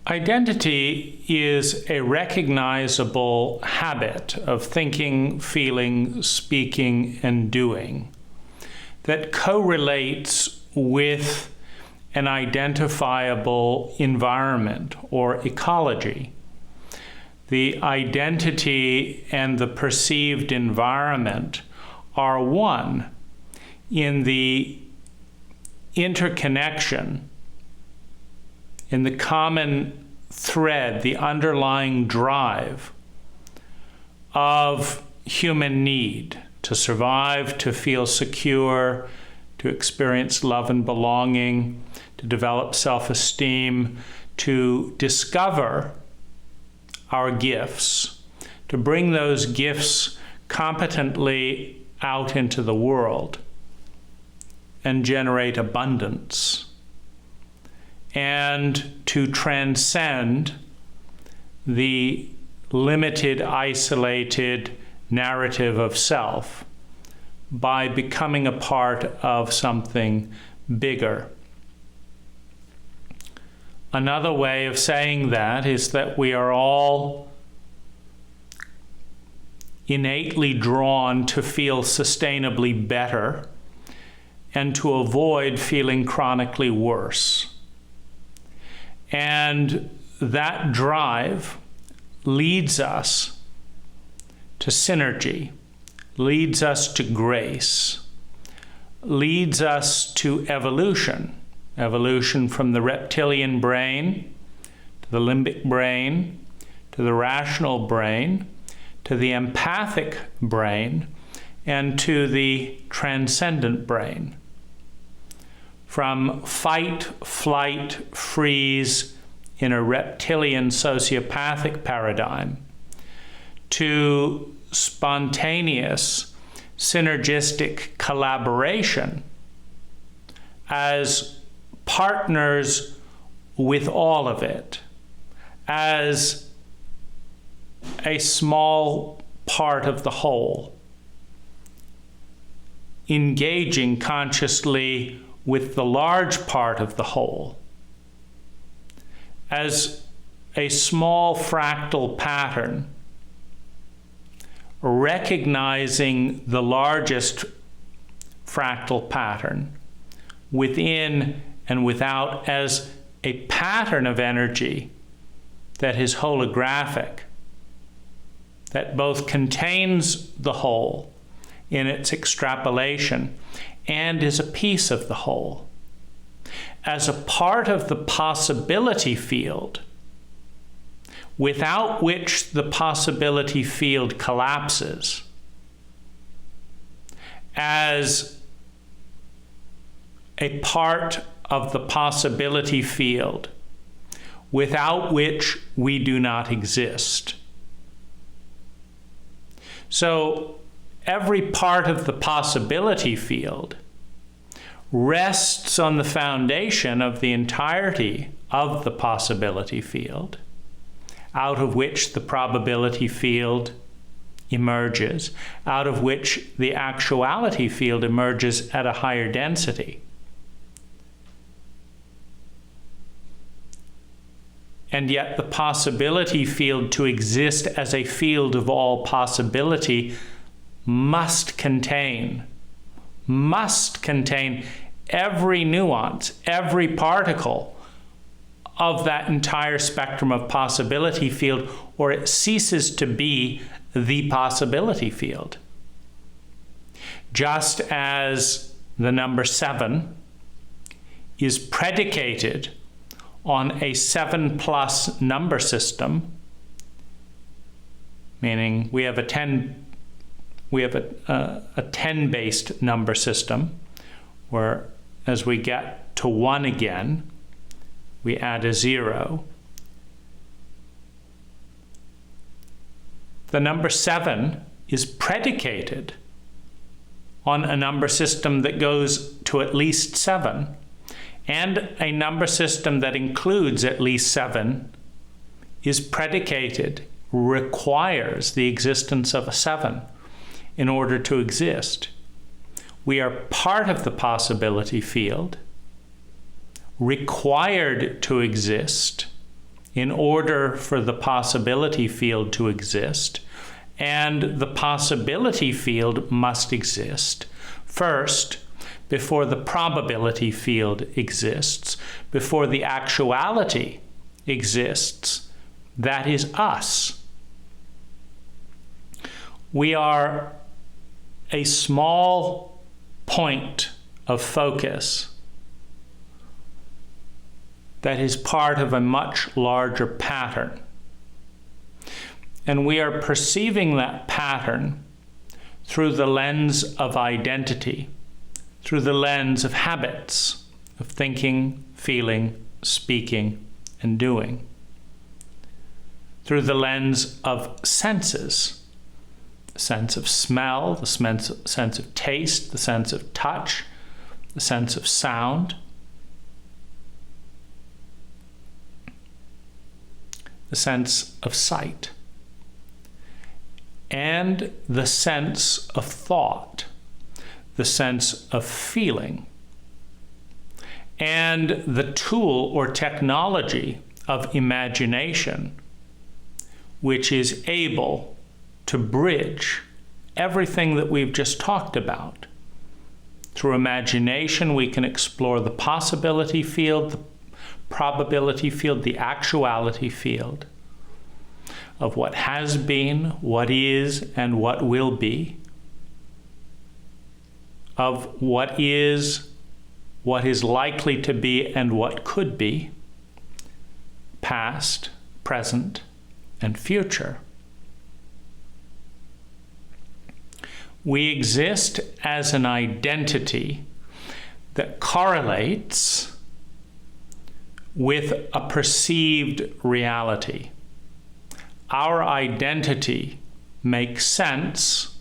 Identity is a recognizable habit of thinking, feeling, speaking, and doing that correlates with an identifiable environment or ecology. The identity and the perceived environment are one in the interconnection, in the common thread, the underlying drive of human need to survive, to feel secure, to experience love and belonging, to develop self-esteem, to discover our gifts, to bring those gifts competently out into the world and generate abundance, and to transcend the limited, isolated narrative of self by becoming a part of something bigger. Another way of saying that is that we are all innately drawn to feel sustainably better and to avoid feeling chronically worse. And that drive leads us to synergy, leads us to grace, leads us to evolution. Evolution from the reptilian brain to the limbic brain to the rational brain to the empathic brain and to the transcendent brain. From fight, flight, freeze in a reptilian sociopathic paradigm to spontaneous, synergistic collaboration as partners with all of it, as a small part of the whole, engaging consciously with the large part of the whole, as a small fractal pattern, recognizing the largest fractal pattern within and without as a pattern of energy that is holographic, that both contains the whole in its extrapolation and is a piece of the whole, as a part of the possibility field, without which the possibility field collapses, as a part of the possibility field without which we do not exist. So every part of the possibility field rests on the foundation of the entirety of the possibility field, out of which the probability field emerges, out of which the actuality field emerges at a higher density. And yet the possibility field, to exist as a field of all possibility, must contain every nuance, every particle of that entire spectrum of possibility field, or it ceases to be the possibility field. Just as the number 7 is predicated on a 7+ number system, meaning we have a 10-based number system, where as we get to 1 again, we add a 0. The number 7 is predicated on a number system that goes to at least 7, and a number system that includes at least 7 is predicated, requires the existence of a 7 in order to exist. We are part of the possibility field, required to exist in order for the possibility field to exist, and the possibility field must exist first before the probability field exists, before the actuality exists. That is us. We are a small point of focus that is part of a much larger pattern. And we are perceiving that pattern through the lens of identity, through the lens of habits, of thinking, feeling, speaking, and doing, through the lens of senses, the sense of smell, the sense of taste, the sense of touch, the sense of sound, the sense of sight, and the sense of thought, the sense of feeling, and the tool or technology of imagination, which is able to bridge everything that we've just talked about. Through imagination, we can explore the possibility field, the probability field, the actuality field of what has been, what is, and what will be, of what is likely to be, and what could be, past, present, and future. We exist as an identity that correlates with a perceived reality. Our identity makes sense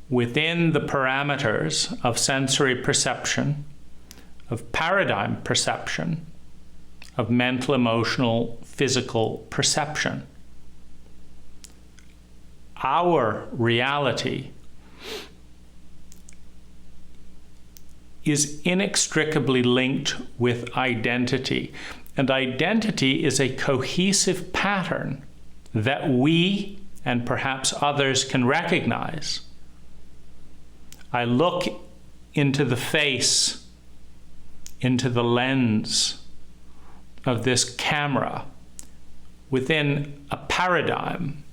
within the parameters of sensory perception, of paradigm perception, of mental, emotional, physical perception. Our reality is inextricably linked with identity. And identity is a cohesive pattern that we and perhaps others can recognize. I look into the face, into the lens of this camera within a paradigm,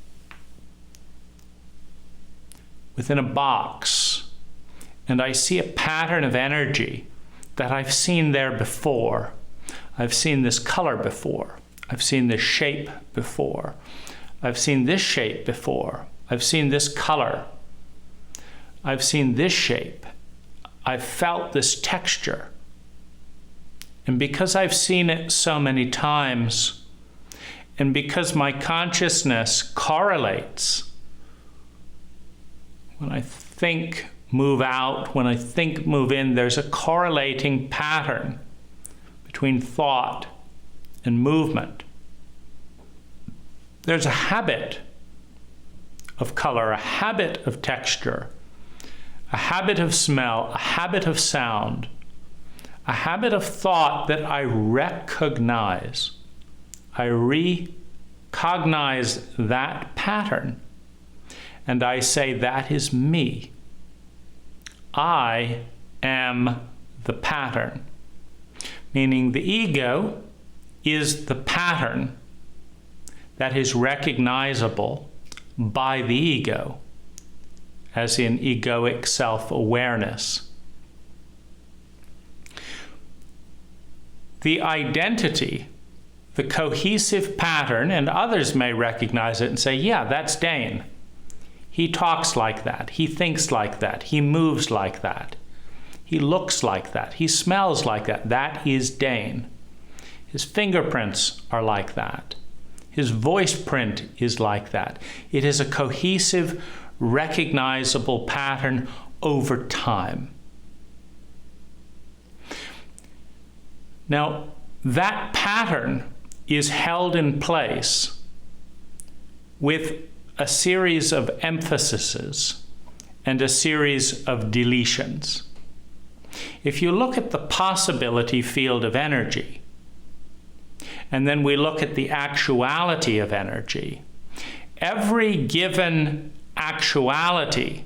within a box, and I see a pattern of energy that I've seen there before. I've seen this color before. I've seen this shape before. I've seen this shape before. I've seen this color. I've seen this shape. I've felt this texture. And because I've seen it so many times, and because my consciousness correlates, when I think move out, when I think move in, there's a correlating pattern between thought and movement. There's a habit of color, a habit of texture, a habit of smell, a habit of sound, a habit of thought that I recognize. I recognize that pattern, and I say, that is me. I am the pattern. Meaning the ego is the pattern that is recognizable by the ego, as in egoic self-awareness. The identity, the cohesive pattern, and others may recognize it and say, yeah, that's Dane. He talks like that. He thinks like that. He moves like that. He looks like that. He smells like that. That is Dane. His fingerprints are like that. His voice print is like that. It is a cohesive, recognizable pattern over time. Now, that pattern is held in place with a series of emphases and a series of deletions. If you look at the possibility field of energy, and then we look at the actuality of energy, every given actuality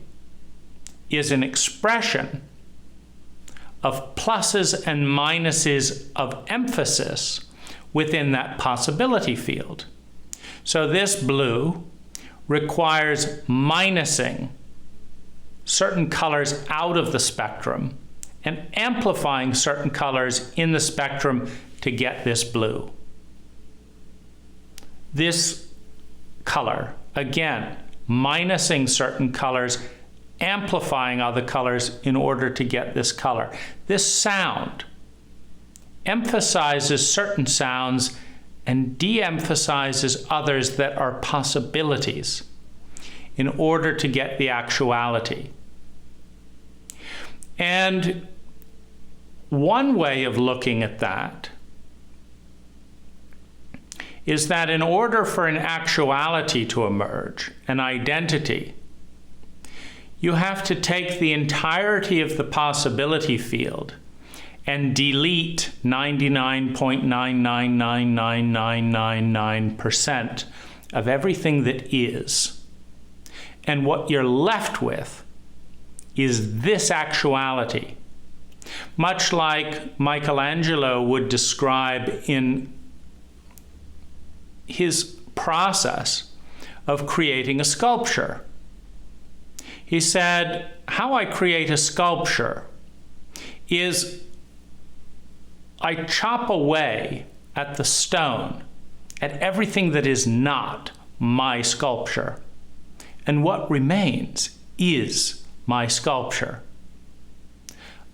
is an expression of pluses and minuses of emphasis within that possibility field. So this blue requires minusing certain colors out of the spectrum and amplifying certain colors in the spectrum to get this blue. This color, again, minusing certain colors, amplifying other colors in order to get this color. This sound emphasizes certain sounds and de-emphasizes others that are possibilities in order to get the actuality. And one way of looking at that is that in order for an actuality to emerge, an identity, you have to take the entirety of the possibility field and delete 99.9999999% of everything that is. And what you're left with is this actuality. Much like Michelangelo would describe in his process of creating a sculpture. He said, how I create a sculpture is I chop away at the stone, at everything that is not my sculpture. And what remains is my sculpture.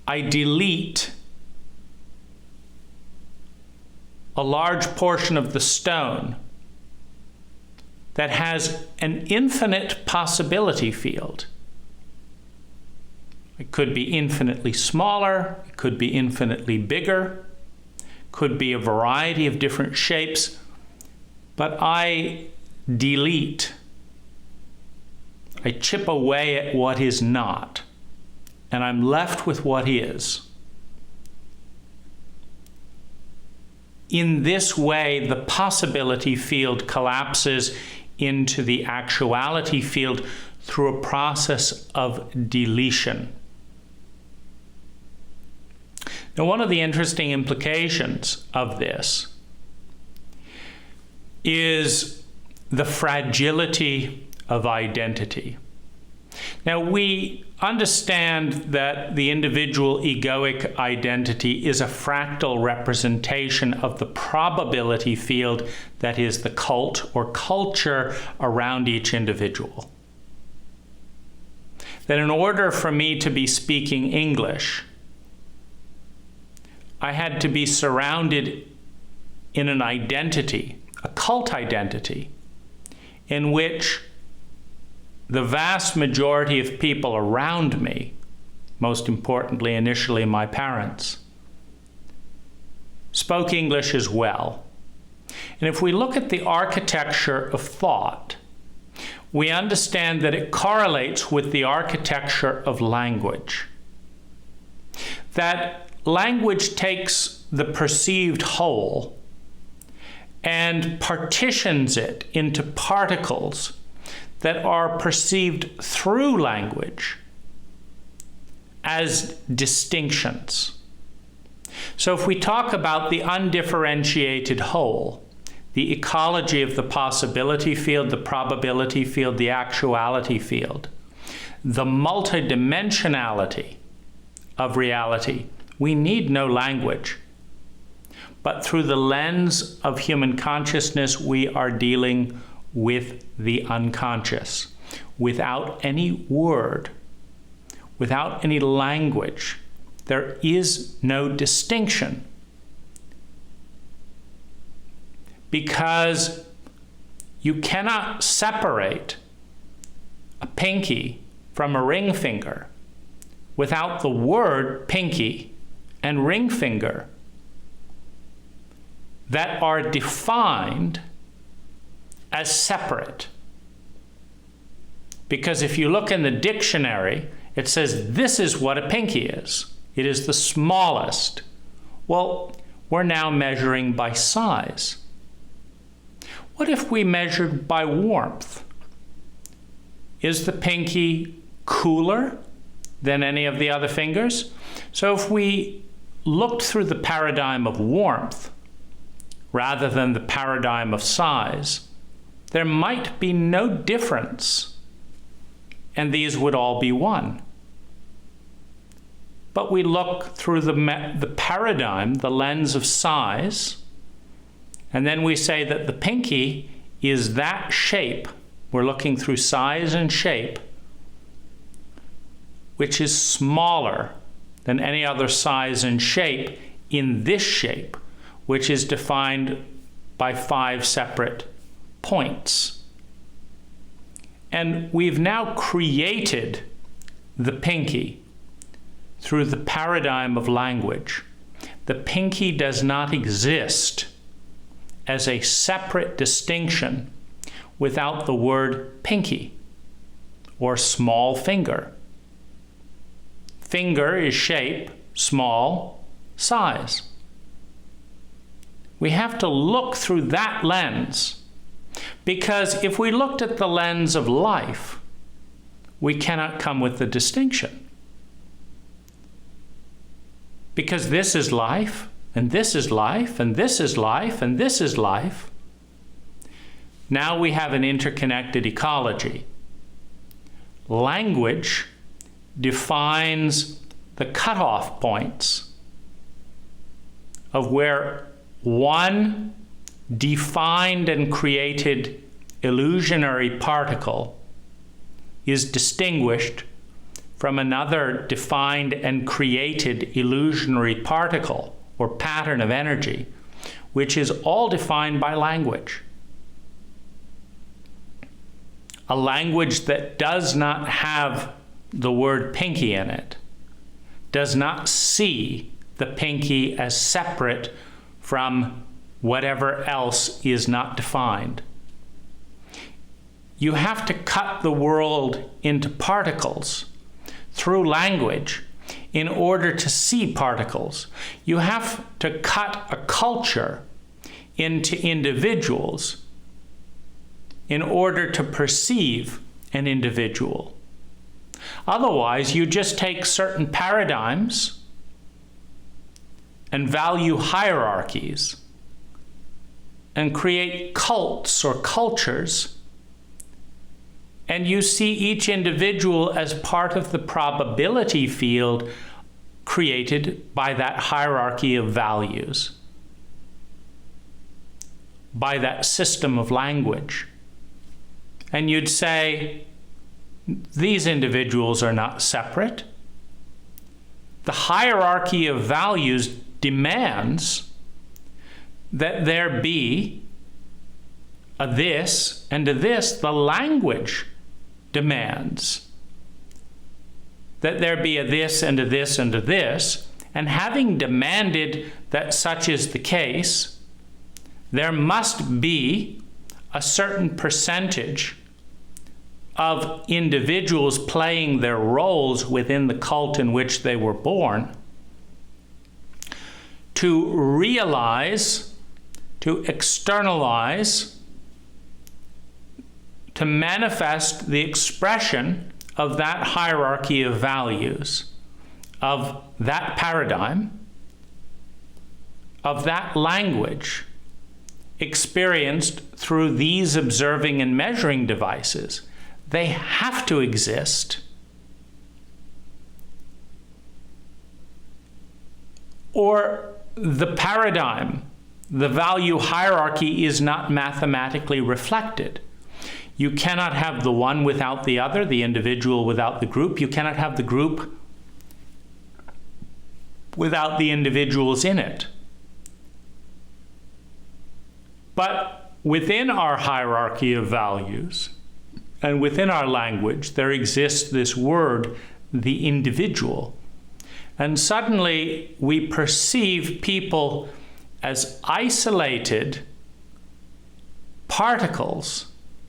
I delete a large portion of the stone that has an infinite possibility field. It could be infinitely smaller, it could be infinitely bigger, could be a variety of different shapes, but I delete, I chip away at what is not, and I'm left with what is. In this way, the possibility field collapses into the actuality field through a process of deletion. Now, one of the interesting implications of this is the fragility of identity. Now, we understand that the individual egoic identity is a fractal representation of the probability field that is the cult or culture around each individual. That in order for me to be speaking English, I had to be surrounded in an identity, a cult identity, in which the vast majority of people around me, most importantly initially my parents, spoke English as well. And if we look at the architecture of thought, we understand that it correlates with the architecture of language. That language takes the perceived whole and partitions it into particles that are perceived through language as distinctions. So if we talk about the undifferentiated whole, the ecology of the possibility field, the probability field, the actuality field, the multidimensionality of reality, we need no language. But through the lens of human consciousness, we are dealing with the unconscious. Without any word, without any language, there is no distinction. Because you cannot separate a pinky from a ring finger without the word pinky and ring finger that are defined as separate. Because if you look in the dictionary, it says this is what a pinky is. It is the smallest. Well, we're now measuring by size. What if we measured by warmth? Is the pinky cooler than any of the other fingers? So if we looked through the paradigm of warmth rather than the paradigm of size, there might be no difference, and these would all be one. But we look through the paradigm, the lens of size, and then we say that the pinky is that shape. We're looking through size and shape, which is smaller than any other size and shape in this shape, which is defined by 5 separate points. And we've now created the pinky through the paradigm of language. The pinky does not exist as a separate distinction without the word pinky or small finger. Finger is shape, small, size. We have to look through that lens, because if we looked at the lens of life, we cannot come with the distinction. Because this is life, and this is life, and this is life, and this is life. Now we have an interconnected ecology. Language defines the cutoff points of where one defined and created illusionary particle is distinguished from another defined and created illusionary particle or pattern of energy, which is all defined by language. A language that does not have the word pinky in it does not see the pinky as separate from whatever else is not defined. You have to cut the world into particles through language in order to see particles. You have to cut a culture into individuals in order to perceive an individual. Otherwise, you just take certain paradigms and value hierarchies and create cults or cultures, and you see each individual as part of the probability field created by that hierarchy of values, by that system of language. And you'd say, these individuals are not separate. The hierarchy of values demands that there be a this and a this. The language demands that there be a this and a this and a this. And having demanded that such is the case, there must be a certain percentage of individuals playing their roles within the cult in which they were born to realize, to externalize, to manifest the expression of that hierarchy of values, of that paradigm, of that language experienced through these observing and measuring devices. They have to exist, or the paradigm, the value hierarchy is not mathematically reflected. You cannot have the one without the other, the individual without the group. You cannot have the group without the individuals in it. But within our hierarchy of values and within our language, there exists this word, the individual. And suddenly we perceive people as isolated particles,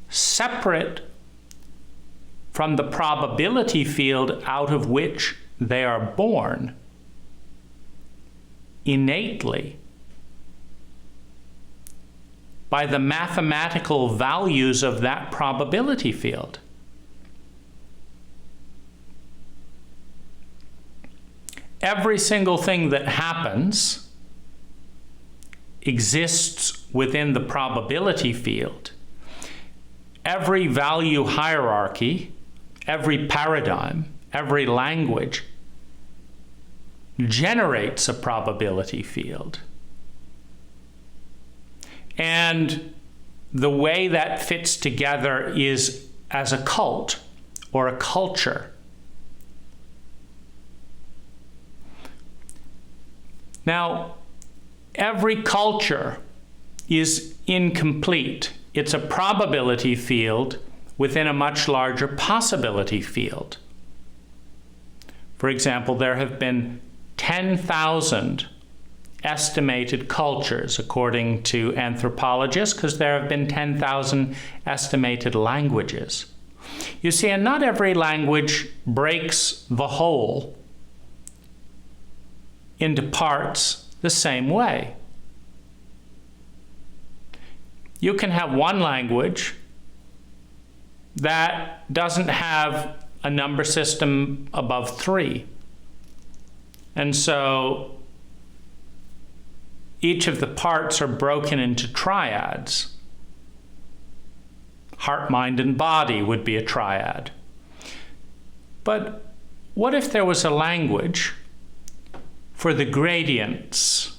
separate from the probability field out of which they are born innately by the mathematical values of that probability field. Every single thing that happens exists within the probability field. Every value hierarchy, every paradigm, every language generates a probability field. And the way that fits together is as a cult or a culture. Now, every culture is incomplete. It's a probability field within a much larger possibility field. For example, there have been 10,000 estimated cultures, according to anthropologists, because there have been 10,000 estimated languages. You see, and not every language breaks the whole into parts the same way. You can have one language that doesn't have a number system above 3. And so each of the parts are broken into triads. Heart, mind, and body would be a triad. But what if there was a language for the gradients,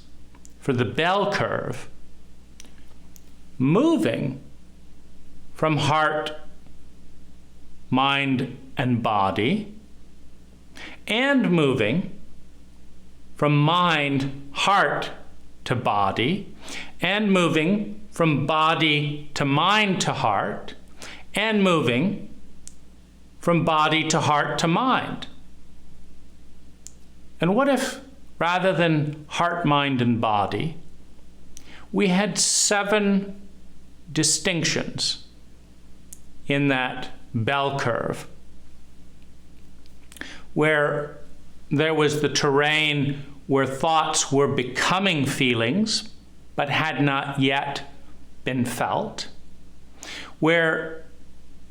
for the bell curve, moving from heart, mind, and body, and moving from mind, heart to body, and moving from body to mind to heart, and moving from body to heart to mind? And what if, rather than heart, mind, and body, we had 7 distinctions in that bell curve, where there was the terrain where thoughts were becoming feelings but had not yet been felt, where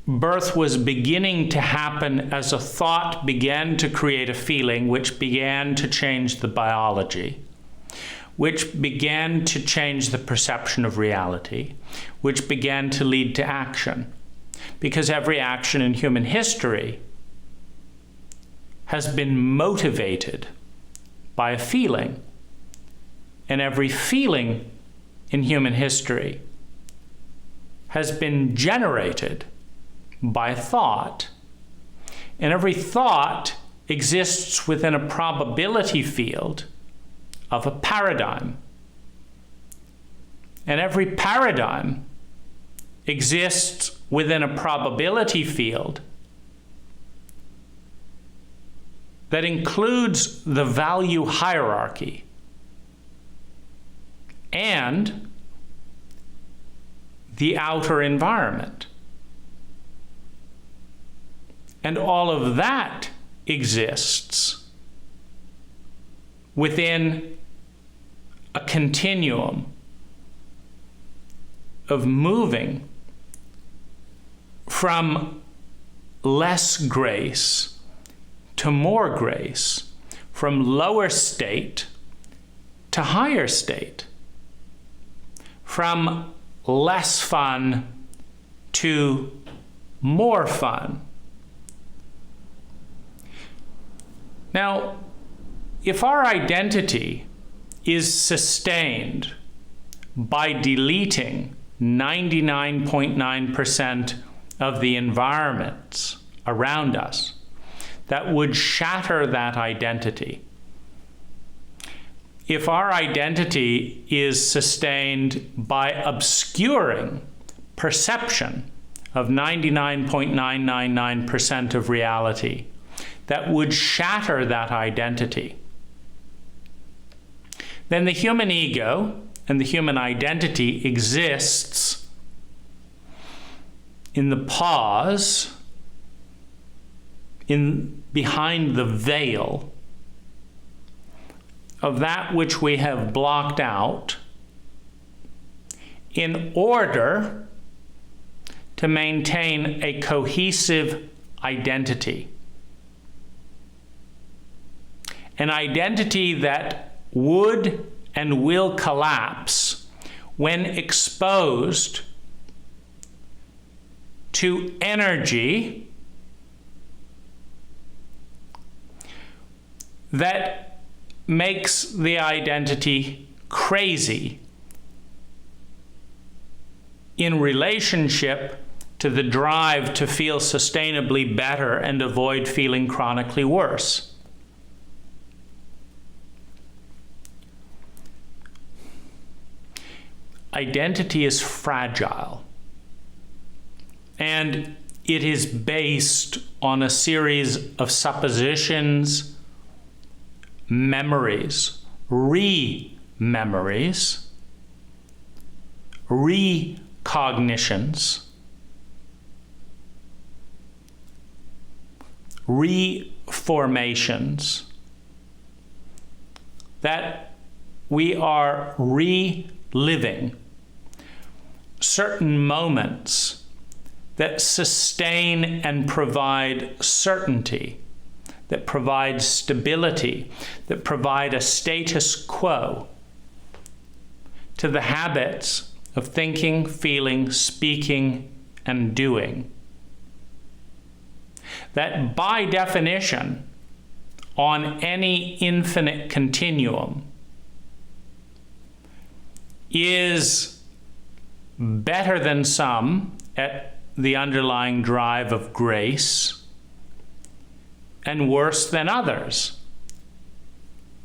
birth was beginning to happen as a thought began to create a feeling, which began to change the biology, which began to change the perception of reality, which began to lead to action. Because every action in human history has been motivated by a feeling, and every feeling in human history has been generated by a thought, and every thought exists within a probability field of a paradigm, and every paradigm exists within a probability field that includes the value hierarchy and the outer environment. And all of that exists within a continuum of moving from less grace to more grace, from lower state to higher state, from less fun to more fun. Now, if our identity is sustained by deleting 99.9% of the environments around us that would shatter that identity, if our identity is sustained by obscuring perception of 99.999% of reality, that would shatter that identity, then the human ego and the human identity exists in the pause, behind the veil of that which we have blocked out in order to maintain a cohesive identity. An identity that would and will collapse when exposed to energy that makes the identity crazy in relationship to the drive to feel sustainably better and avoid feeling chronically worse. Identity is fragile, and it is based on a series of suppositions, memories, re-memories, recognitions, reformations, that we are reliving certain moments that sustain and provide certainty, that provide stability, that provide a status quo to the habits of thinking, feeling, speaking, and doing. That by definition, on any infinite continuum, is better than some at the underlying drive of grace, and worse than others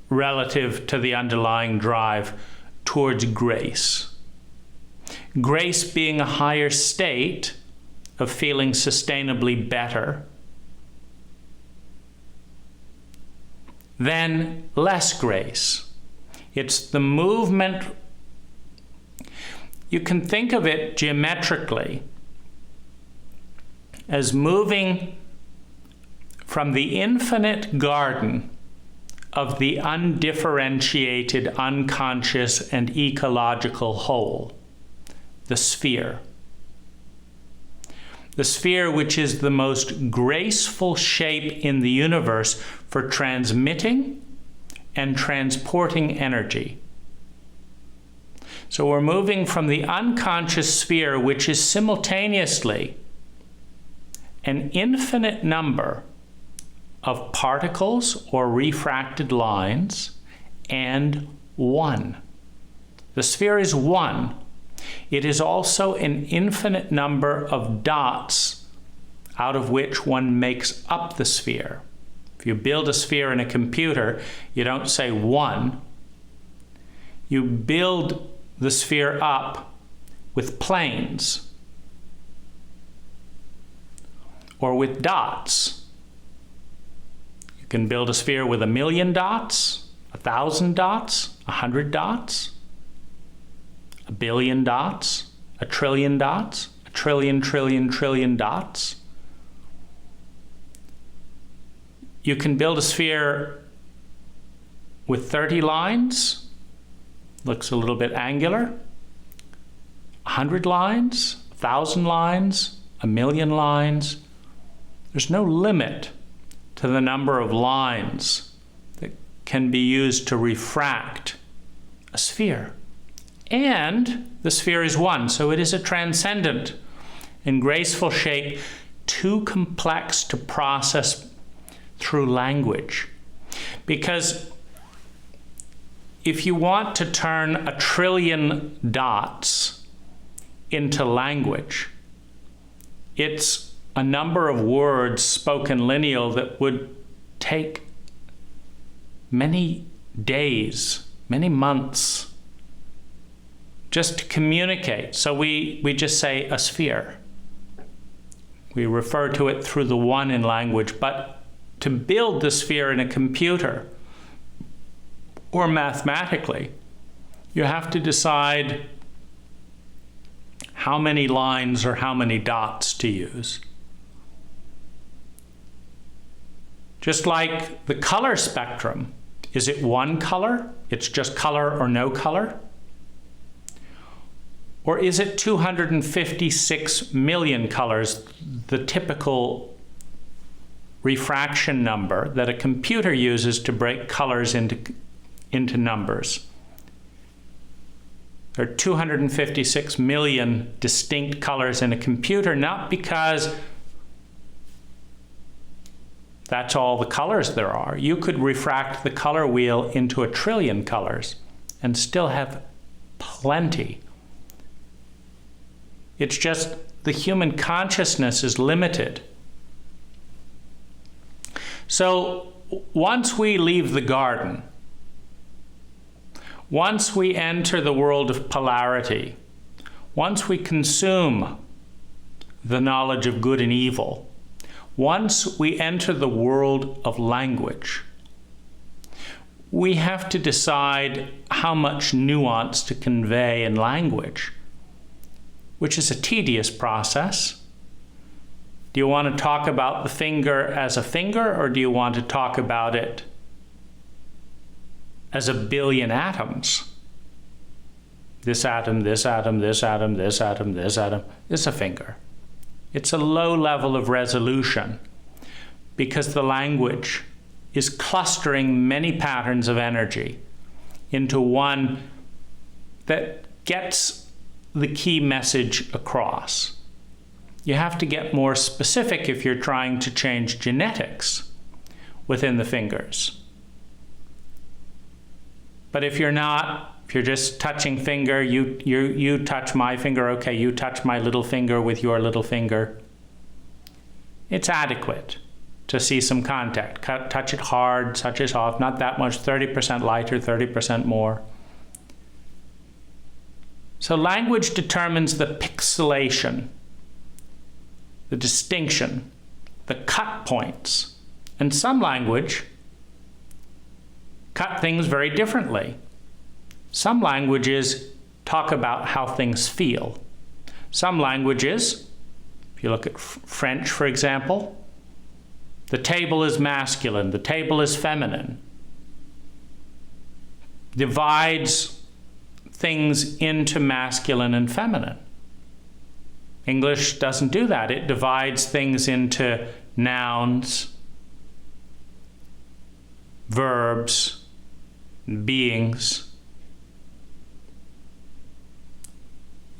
relative to the underlying drive towards grace. Grace being a higher state of feeling sustainably better than less grace. It's the movement. You can think of it geometrically as moving from the infinite garden of the undifferentiated, unconscious, and ecological whole, the sphere. The sphere, which is the most graceful shape in the universe for transmitting and transporting energy. So we're moving from the unconscious sphere, which is simultaneously an infinite number of particles or refracted lines, and one. The sphere is one. It is also an infinite number of dots out of which one makes up the sphere. If you build a sphere in a computer, you don't say one. You build the sphere up with planes or with dots. You can build a sphere with 1,000,000 dots, 1,000 dots, 100 dots, 1,000,000,000 dots, 1,000,000,000,000 dots, 1,000,000,000,000,000,000,000 dots. You can build a sphere with 30 lines, looks a little bit angular, 100 lines, 1,000 lines, 1,000,000 lines. There's no limit to the number of lines that can be used to refract a sphere. And the sphere is one, so it is a transcendent and graceful shape, too complex to process through language. Because if you want to turn 1,000,000,000,000 dots into language, it's a number of words spoken lineal that would take many days, many months just to communicate. So we just say a sphere. We refer to it through the one in language, but to build the sphere in a computer or mathematically, you have to decide how many lines or how many dots to use. Just like the color spectrum, is it one color? It's just color or no color? Or is it 256 million colors, the typical refraction number that a computer uses to break colors into numbers? There are 256 million distinct colors in a computer, not because that's all the colors there are. You could refract the color wheel into 1 trillion colors and still have plenty. It's just the human consciousness is limited. So once we leave the garden, once we enter the world of polarity, once we consume the knowledge of good and evil, once we enter the world of language, we have to decide how much nuance to convey in language, which is a tedious process. Do you want to talk about the finger as a finger, or do you want to talk about it as a billion atoms? This atom, this atom, this atom, this atom, this atom is a finger. It's a low level of resolution because the language is clustering many patterns of energy into one that gets the key message across. You have to get more specific if you're trying to change genetics within the fingers. But if you're not, if you're just touching finger, you touch my finger, okay, you touch my little finger with your little finger, it's adequate to see some contact. Touch it hard, touch it soft, not that much, 30% lighter, 30% more. So language determines the pixelation, the distinction, the cut points. And some language cut things very differently. Some languages talk about how things feel. Some languages, if you look at French, for example, the table is masculine, the table is feminine. Divides things into masculine and feminine. English doesn't do that. It divides things into nouns, verbs, beings.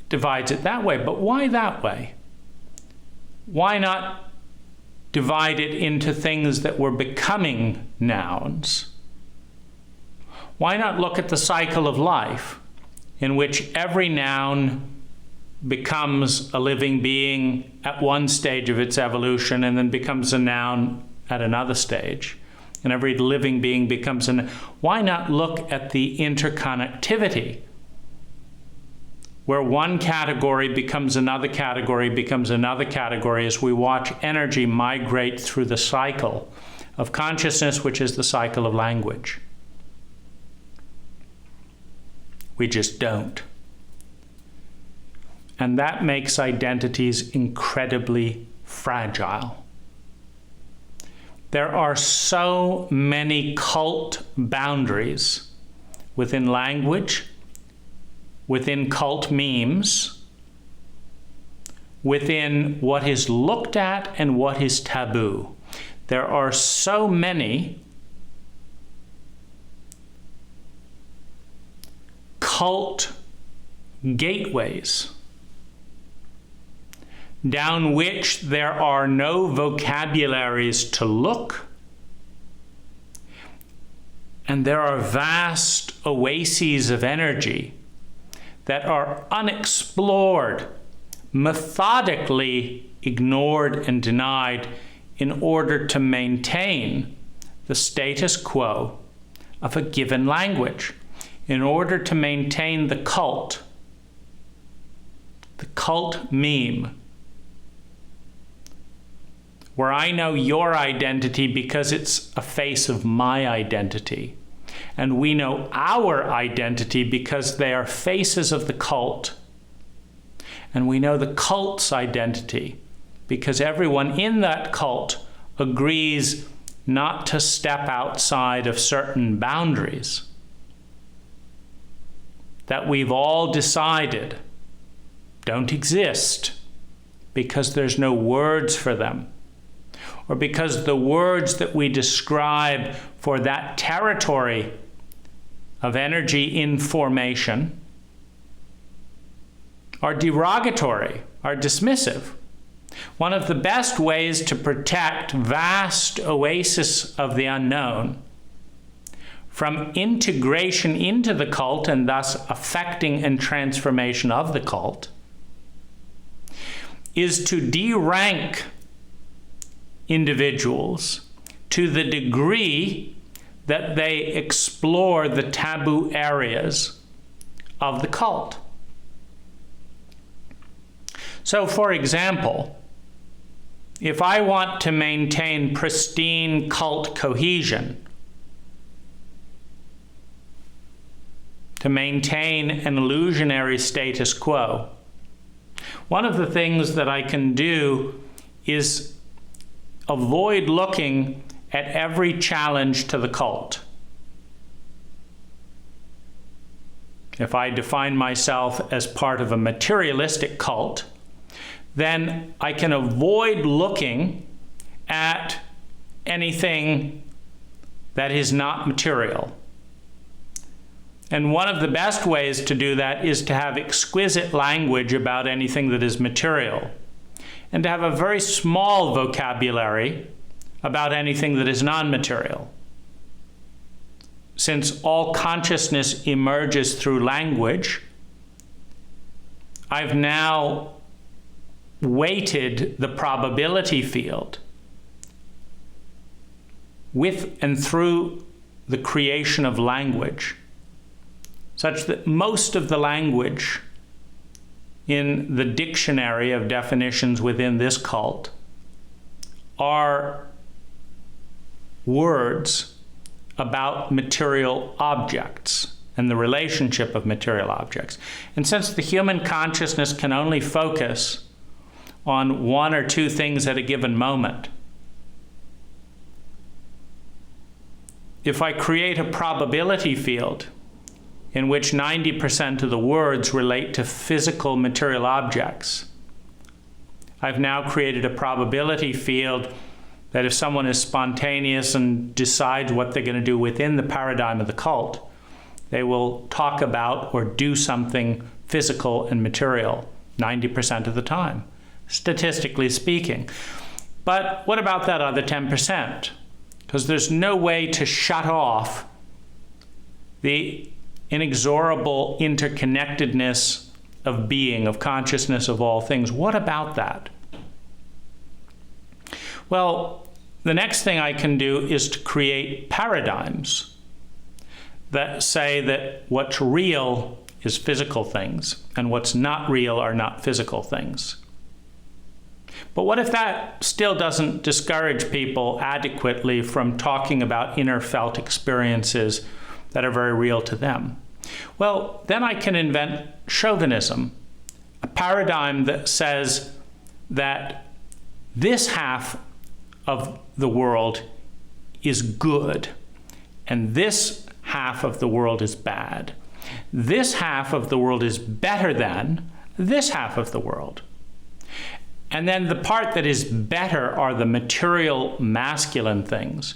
It divides it that way. But why that way? Why not divide it into things that were becoming nouns? Why not look at the cycle of life in which every noun becomes a living being at one stage of its evolution and then becomes a noun at another stage, and every living being becomes an... Why not look at the interconnectivity where one category becomes another category, becomes another category, as we watch energy migrate through the cycle of consciousness, which is the cycle of language? We just don't. And that makes identities incredibly fragile. There are so many cult boundaries within language, within cult memes, within what is looked at and what is taboo. There are so many cult gateways down which there are no vocabularies to look, and there are vast oases of energy that are unexplored, methodically ignored and denied in order to maintain the status quo of a given language, in order to maintain the cult meme, where I know your identity because it's a face of my identity. And we know our identity because they are faces of the cult. And we know the cult's identity because everyone in that cult agrees not to step outside of certain boundaries that we've all decided don't exist because there's no words for them, or because the words that we describe for that territory of energy in formation are derogatory, are dismissive. One of the best ways to protect vast oases of the unknown from integration into the cult and thus affecting and transformation of the cult is to de-rank individuals to the degree that they explore the taboo areas of the cult. So, for example, if I want to maintain pristine cult cohesion, to maintain an illusionary status quo, one of the things that I can do is avoid looking at every challenge to the cult. If I define myself as part of a materialistic cult, then I can avoid looking at anything that is not material. And one of the best ways to do that is to have exquisite language about anything that is material, and to have a very small vocabulary about anything that is non-material. Since all consciousness emerges through language, I've now weighted the probability field with and through the creation of language, such that most of the language in the dictionary of definitions within this cult are words about material objects and the relationship of material objects. And since the human consciousness can only focus on one or two things at a given moment, if I create a probability field in which 90% of the words relate to physical material objects, I've now created a probability field that if someone is spontaneous and decides what they're going to do within the paradigm of the cult, they will talk about or do something physical and material 90% of the time, statistically speaking. But what about that other 10%? Because there's no way to shut off the inexorable interconnectedness of being, of consciousness, of all things. What about that? Well, the next thing I can do is to create paradigms that say that what's real is physical things and what's not real are not physical things. But what if that still doesn't discourage people adequately from talking about inner felt experiences that are very real to them? Well, then I can invent chauvinism, a paradigm that says that this half of the world is good and this half of the world is bad. This half of the world is better than this half of the world. And then the part that is better are the material masculine things,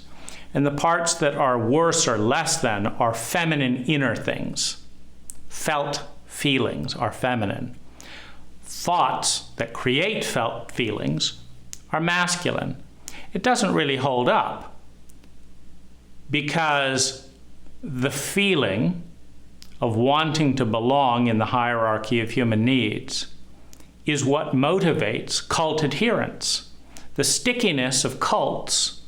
and the parts that are worse or less than are feminine inner things. Felt feelings are feminine. Thoughts that create felt feelings are masculine. It doesn't really hold up because the feeling of wanting to belong in the hierarchy of human needs is what motivates cult adherence. The stickiness of cults,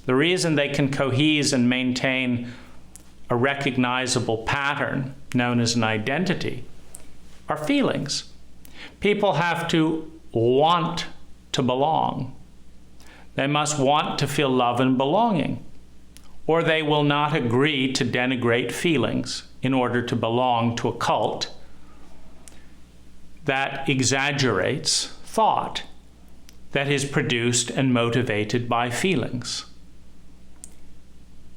the reason they can cohese and maintain a recognizable pattern known as an identity, are feelings. People have to want to belong. They must want to feel love and belonging, or they will not agree to denigrate feelings in order to belong to a cult that exaggerates thought, that is produced and motivated by feelings.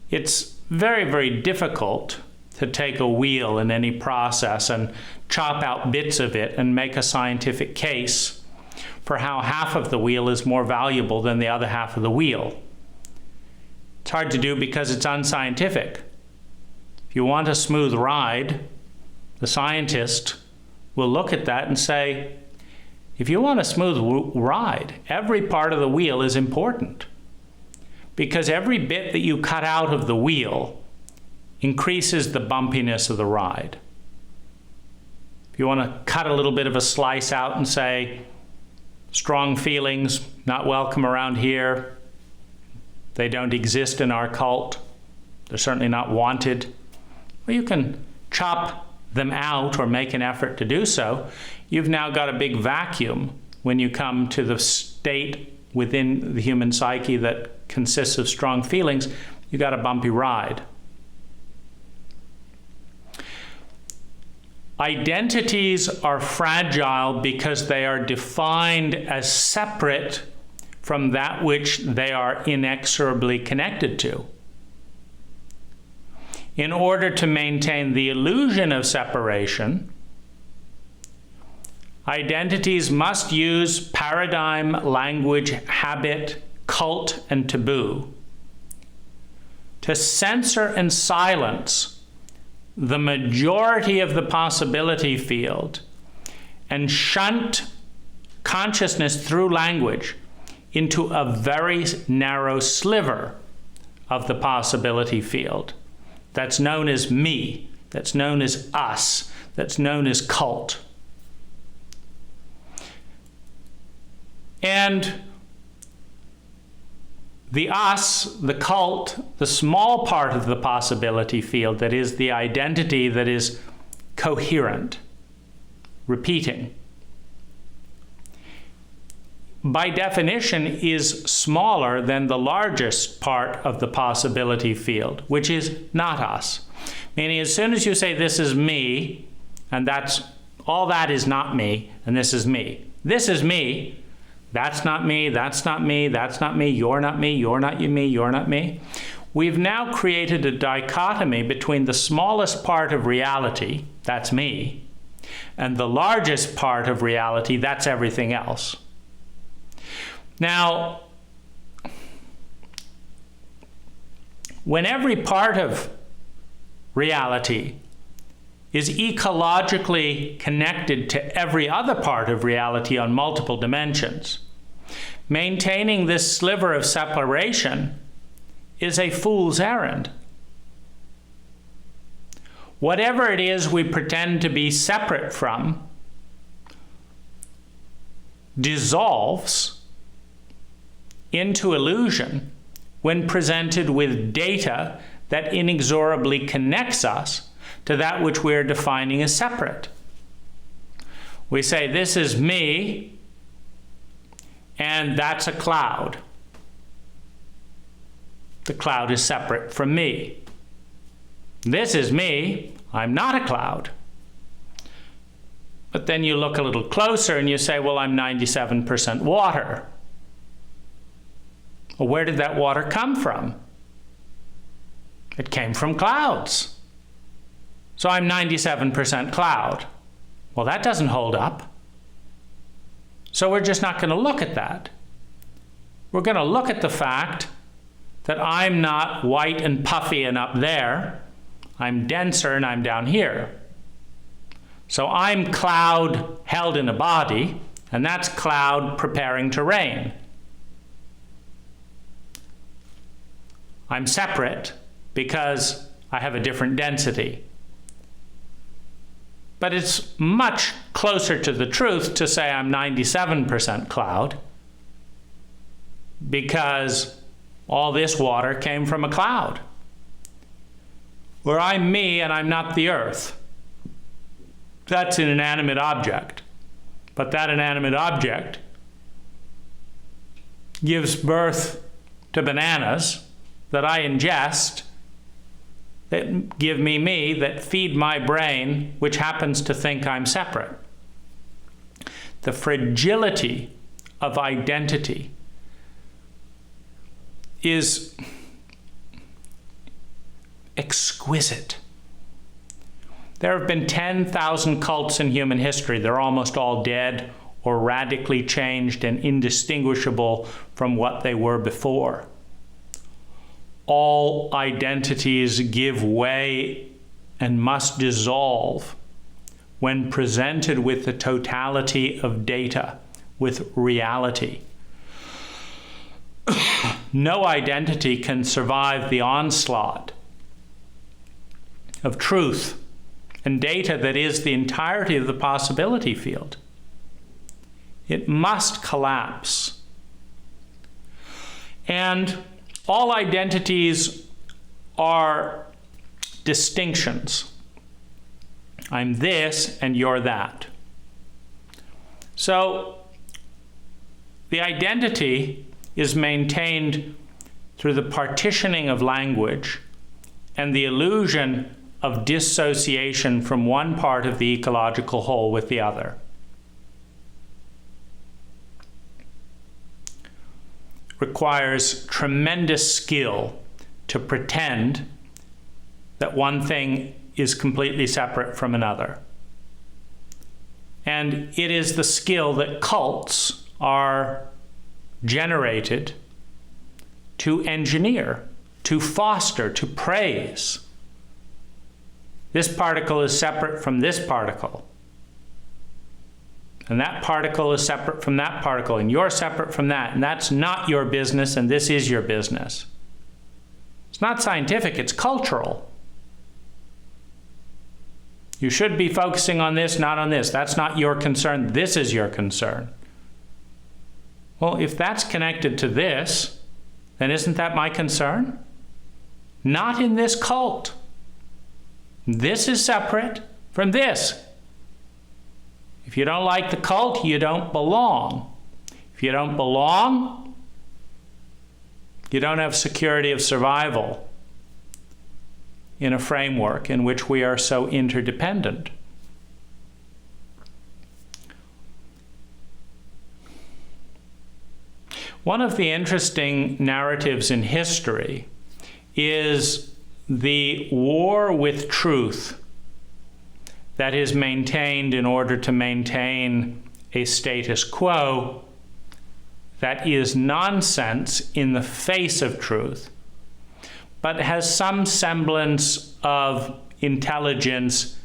It's very, very difficult to take a wheel in any process and chop out bits of it and make a scientific case for how half of the wheel is more valuable than the other half of the wheel. It's hard to do because it's unscientific. If you want a smooth ride, the scientist will look at that and say, if you want a smooth ride, every part of the wheel is important, because every bit that you cut out of the wheel increases the bumpiness of the ride. If you want to cut a little bit of a slice out and say, strong feelings, not welcome around here, they don't exist in our cult, they're certainly not wanted, well, you can chop them out or make an effort to do so. You've now got a big vacuum when you come to the state within the human psyche that consists of strong feelings. You got a bumpy ride. Identities are fragile because they are defined as separate from that which they are inexorably connected to. In order to maintain the illusion of separation, identities must use paradigm, language, habit, cult, and taboo to censor and silence the majority of the possibility field and shunt consciousness through language into a very narrow sliver of the possibility field that's known as me, that's known as us, that's known as cult. And the us, the cult, the small part of the possibility field that is the identity that is coherent, repeating, by definition is smaller than the largest part of the possibility field, which is not us. Meaning as soon as you say this is me, and that's all, that is not me, and this is me. This is me. That's not me, that's not me, that's not me, you're not me, you're not me, you're not me. We've now created a dichotomy between the smallest part of reality, that's me, and the largest part of reality, that's everything else. Now, when every part of reality is ecologically connected to every other part of reality on multiple dimensions, maintaining this sliver of separation is a fool's errand. Whatever it is we pretend to be separate from dissolves into illusion when presented with data that inexorably connects us to that which we're defining as separate. We say, this is me, and that's a cloud. The cloud is separate from me. This is me, I'm not a cloud. But then you look a little closer and you say, well, I'm 97% water. Well, where did that water come from? It came from clouds. So I'm 97% cloud. Well, that doesn't hold up. So we're just not going to look at that. We're going to look at the fact that I'm not white and puffy and up there. I'm denser and I'm down here. So I'm cloud held in a body, and that's cloud preparing to rain. I'm separate because I have a different density. But it's much closer to the truth to say I'm 97% cloud, because all this water came from a cloud. Where I'm me and I'm not the earth. That's an inanimate object. But that inanimate object gives birth to bananas that I ingest, that give me, that feed my brain, which happens to think I'm separate. The fragility of identity is exquisite. There have been 10,000 cults in human history. They're almost all dead or radically changed and indistinguishable from what they were before. All identities give way and must dissolve when presented with the totality of data, with reality. No identity can survive the onslaught of truth and data that is the entirety of the possibility field. It must collapse. And all identities are distinctions. I'm this and you're that. So the identity is maintained through the partitioning of language and the illusion of dissociation from one part of the ecological whole with the other. Requires tremendous skill to pretend that one thing is completely separate from another. And it is the skill that cults are generated to engineer, to foster, to praise. This particle is separate from this particle. And that particle is separate from that particle, and you're separate from that, and that's not your business, and this is your business. It's not scientific, it's cultural. You should be focusing on this, not on this. That's not your concern, this is your concern. Well, if that's connected to this, then isn't that my concern? Not in this cult. This is separate from this. If you don't like the cult, you don't belong. If you don't belong, you don't have security of survival in a framework in which we are so interdependent. One of the interesting narratives in history is the war with truth that is maintained in order to maintain a status quo that is nonsense in the face of truth, but has some semblance of intelligence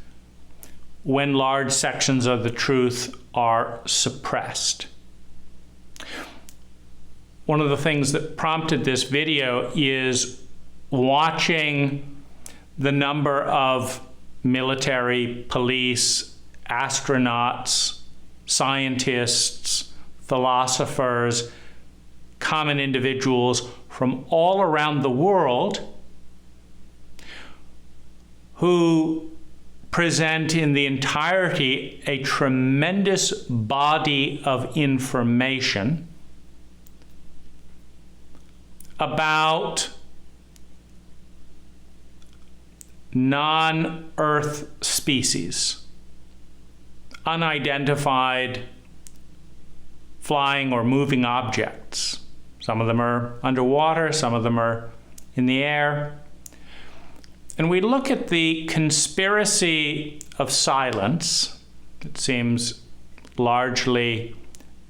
when large sections of the truth are suppressed. One of the things that prompted this video is watching the number of military, police, astronauts, scientists, philosophers, common individuals from all around the world who present in the entirety a tremendous body of information about non-Earth species, unidentified flying or moving objects. Some of them are underwater, some of them are in the air. And we look at the conspiracy of silence. It seems largely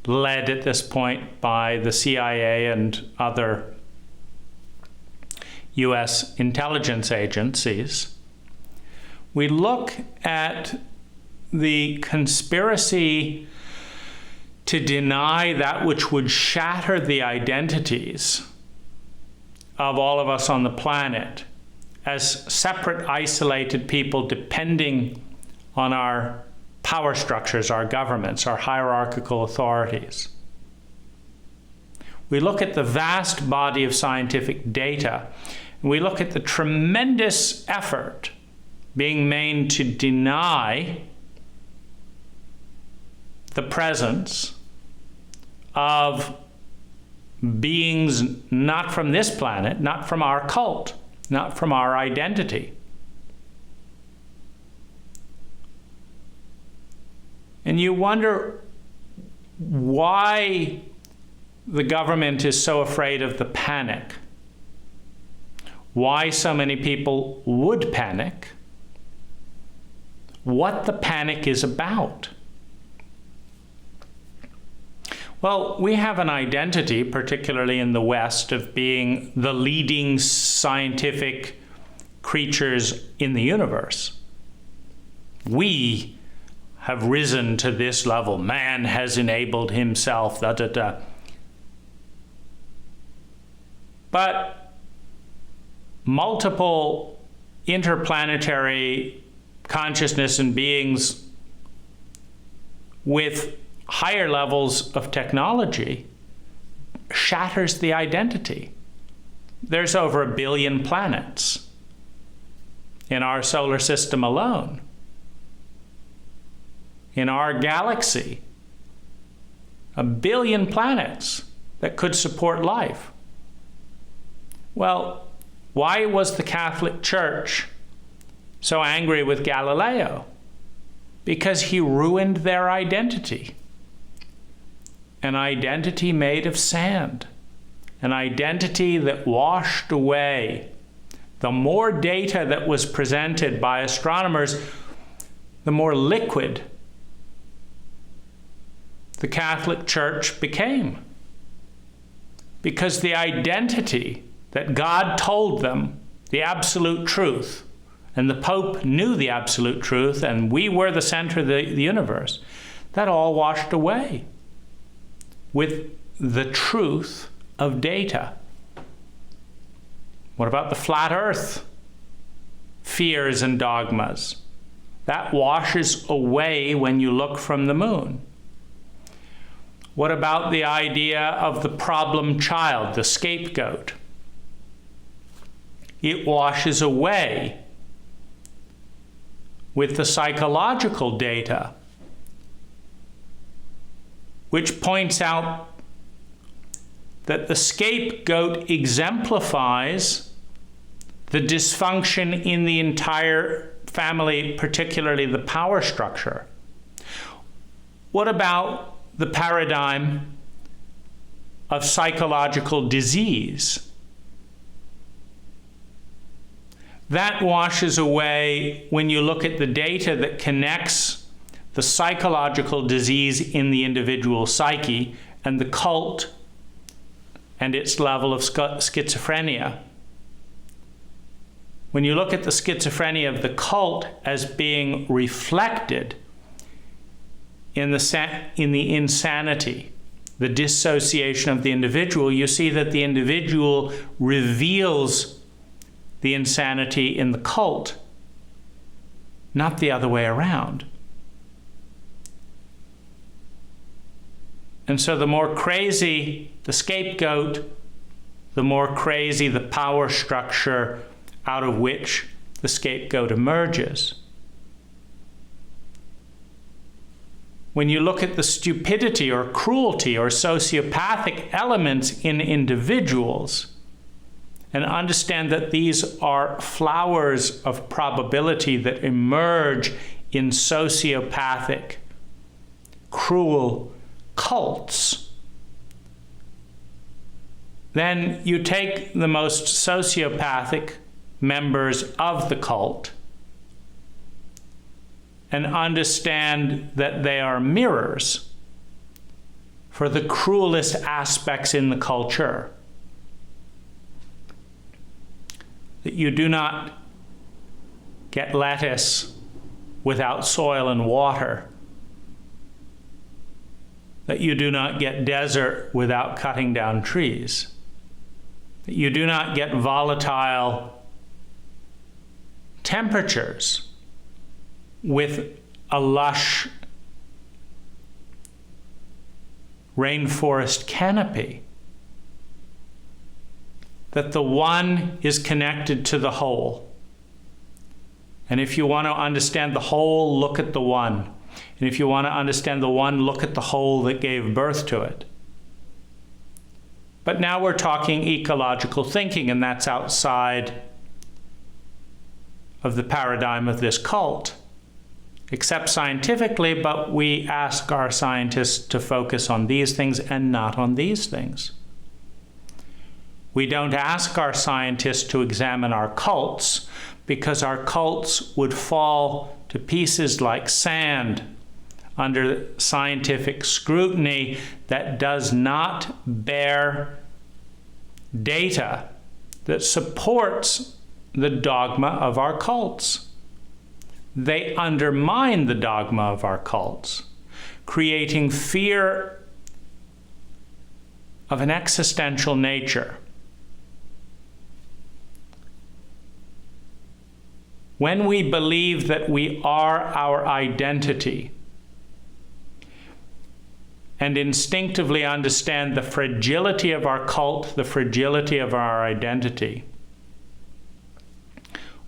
led at this point by the CIA and other US intelligence agencies. We look at the conspiracy to deny that which would shatter the identities of all of us on the planet as separate, isolated people depending on our power structures, our governments, our hierarchical authorities. We look at the vast body of scientific data, and we look at the tremendous effort being made to deny the presence of beings not from this planet, not from our cult, not from our identity. And you wonder why the government is so afraid of the panic, why so many people would panic, what the panic is about. Well, we have an identity, particularly in the West, of being the leading scientific creatures in the universe. We have risen to this level. Man has enabled himself, da da da. But multiple interplanetary consciousness and beings with higher levels of technology shatters the identity. There's over 1 billion planets in our solar system alone. In our galaxy, 1 billion planets that could support life. Well, why was the Catholic Church so angry with Galileo? Because he ruined their identity. An identity made of sand. An identity that washed away. The more data that was presented by astronomers, the more liquid the Catholic Church became. Because the identity that God told them, the absolute truth, and the Pope knew the absolute truth, and we were the center of the universe, that all washed away with the truth of data. What about the flat earth fears and dogmas? That washes away when you look from the moon. What about the idea of the problem child, the scapegoat? It washes away with the psychological data, which points out that the scapegoat exemplifies the dysfunction in the entire family, particularly the power structure. What about the paradigm of psychological disease? That washes away when you look at the data that connects the psychological disease in the individual psyche and the cult and its level of schizophrenia. When you look at the schizophrenia of the cult as being reflected in the insanity, the dissociation of the individual, you see that the individual reveals the insanity in the cult, not the other way around. And so the more crazy the scapegoat, the more crazy the power structure out of which the scapegoat emerges. When you look at the stupidity or cruelty or sociopathic elements in individuals and understand that these are flowers of probability that emerge in sociopathic, cruel cults, then you take the most sociopathic members of the cult and understand that they are mirrors for the cruelest aspects in the culture. That you do not get lettuce without soil and water. That you do not get desert without cutting down trees. That you do not get volatile temperatures with a lush rainforest canopy. That the one is connected to the whole. And if you want to understand the whole, look at the one. And if you want to understand the one, look at the whole that gave birth to it. But now we're talking ecological thinking, and that's outside of the paradigm of this cult. Except scientifically, but we ask our scientists to focus on these things and not on these things. We don't ask our scientists to examine our cults because our cults would fall to to pieces like sand under scientific scrutiny that does not bear data that supports the dogma of our cults. They undermine the dogma of our cults, creating fear of an existential nature. When we believe that we are our identity and instinctively understand the fragility of our cult, the fragility of our identity,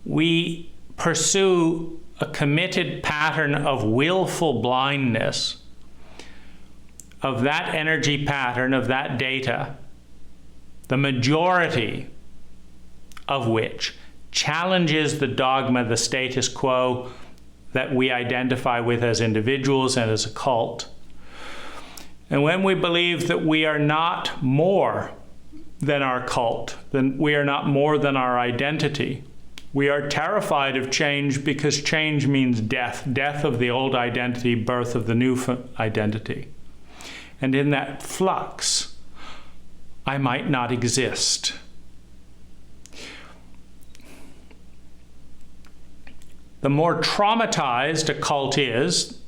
we pursue a committed pattern of willful blindness of that energy pattern, of that data, the majority of which challenges the dogma, the status quo that we identify with as individuals and as a cult. And when we believe that we are not more than our cult, then we are not more than our identity, we are terrified of change because change means death, death of the old identity, birth of the new identity. And in that flux, I might not exist. The more traumatized a cult is,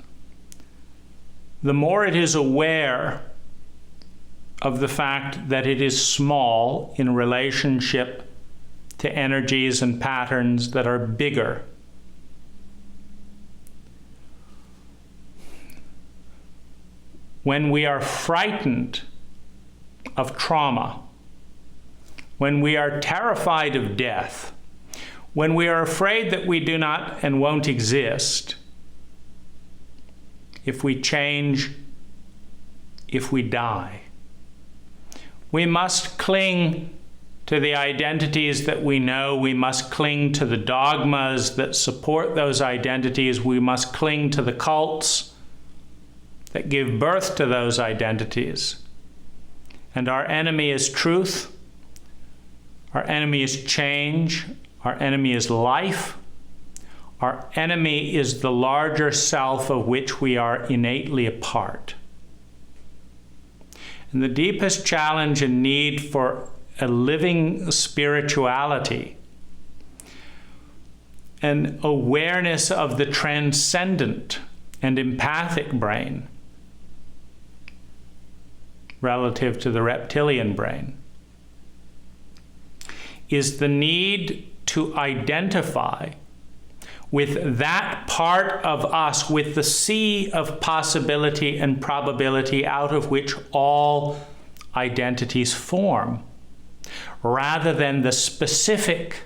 the more it is aware of the fact that it is small in relationship to energies and patterns that are bigger. When we are frightened of trauma, when we are terrified of death, when we are afraid that we do not and won't exist, if we change, if we die, we must cling to the identities that we know. We must cling to the dogmas that support those identities. We must cling to the cults that give birth to those identities. And our enemy is truth. Our enemy is change. Our enemy is life. Our enemy is the larger self of which we are innately a part. And the deepest challenge and need for a living spirituality, an awareness of the transcendent and empathic brain relative to the reptilian brain, is the need to identify with that part of us, with the sea of possibility and probability out of which all identities form, rather than the specific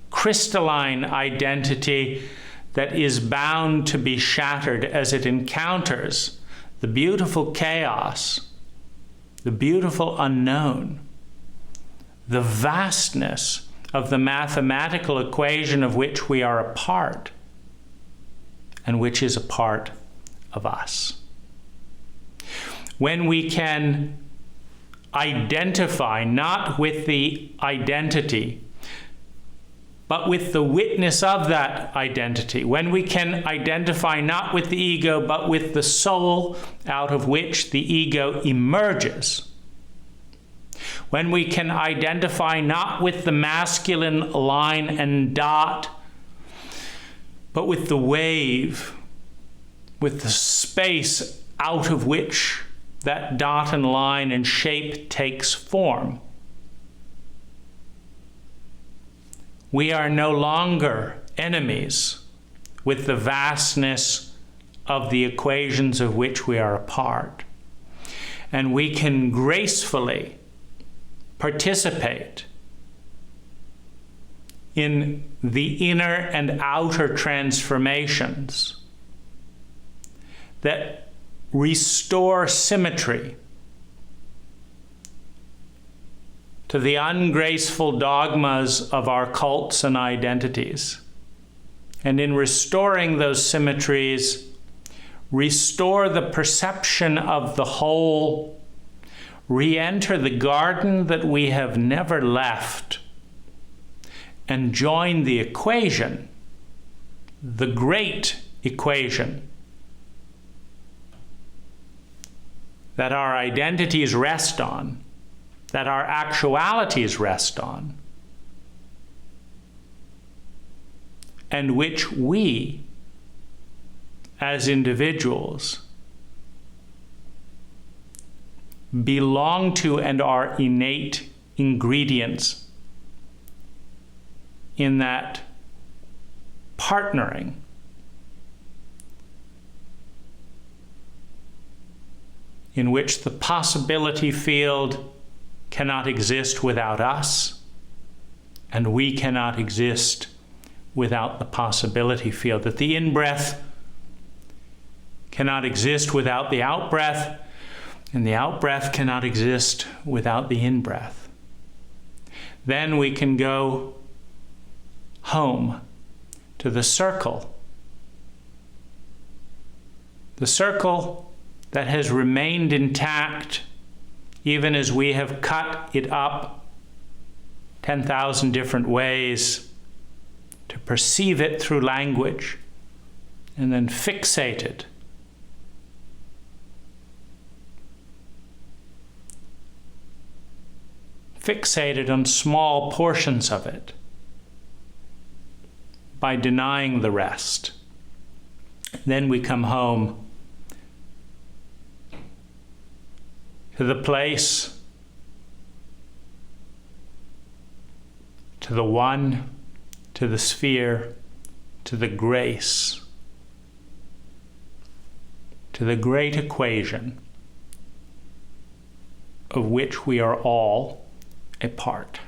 crystalline identity that is bound to be shattered as it encounters the beautiful chaos, the beautiful unknown, the vastness of the mathematical equation of which we are a part and which is a part of us. When we can identify not with the identity, but with the witness of that identity, when we can identify not with the ego, but with the soul out of which the ego emerges, when we can identify not with the masculine line and dot, but with the wave, with the space out of which that dot and line and shape takes form, we are no longer enemies with the vastness of the equations of which we are a part. And we can gracefully participate in the inner and outer transformations that restore symmetry to the ungraceful dogmas of our cults and identities. And in restoring those symmetries, restore the perception of the whole, re-enter the garden that we have never left, and join the equation, the great equation that our identities rest on, that our actualities rest on, and which we, as individuals, belong to and are innate ingredients in that partnering in which the possibility field cannot exist without us, and we cannot exist without the possibility field, that the in-breath cannot exist without the out-breath, and the out-breath cannot exist without the in-breath. Then we can go home to the circle that has remained intact even as we have cut it up 10,000 different ways to perceive it through language and then fixate it. Fixated on small portions of it by denying the rest. Then we come home to the place, to the one, to the sphere, to the grace, to the great equation of which we are all a part.